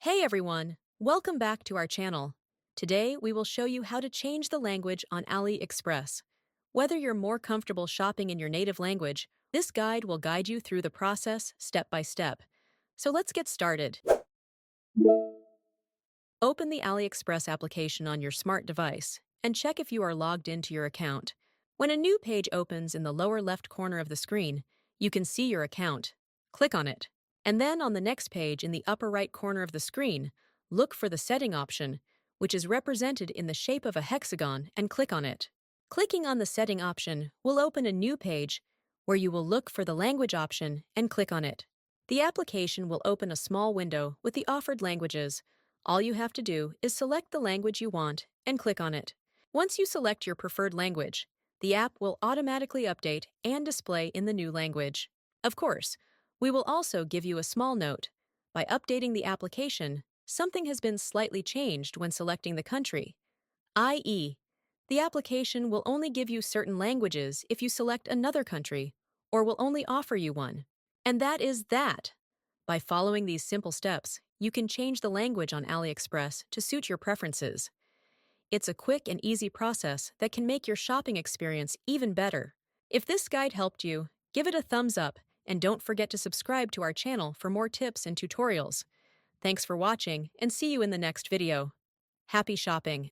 Hey everyone, welcome back to our channel. Today we will show you how to change the language on AliExpress. Whether you're more comfortable shopping in your native language, this guide will guide you through the process step by step. So let's get started. Open the AliExpress application on your smart device and check if you are logged into your account. When a new page opens in the lower left corner of the screen, you can see your account. Click on it. And then on the next page in the upper right corner of the screen, look for the setting option, which is represented in the shape of a hexagon, and click on it. Clicking on the setting option will open a new page where you will look for the language option and click on it. The application will open a small window with the offered languages. All you have to do is select the language you want and click on it. Once you select your preferred language, the app will automatically update and display in the new language. Of course, we will also give you a small note. By updating the application, something has been slightly changed when selecting the country, i.e., the application will only give you certain languages if you select another country, or will only offer you one. And that is that. By following these simple steps, you can change the language on AliExpress to suit your preferences. It's a quick and easy process that can make your shopping experience even better. If this guide helped you, give it a thumbs up and don't forget to subscribe to our channel for more tips and tutorials. Thanks for watching and see you in the next video. Happy shopping!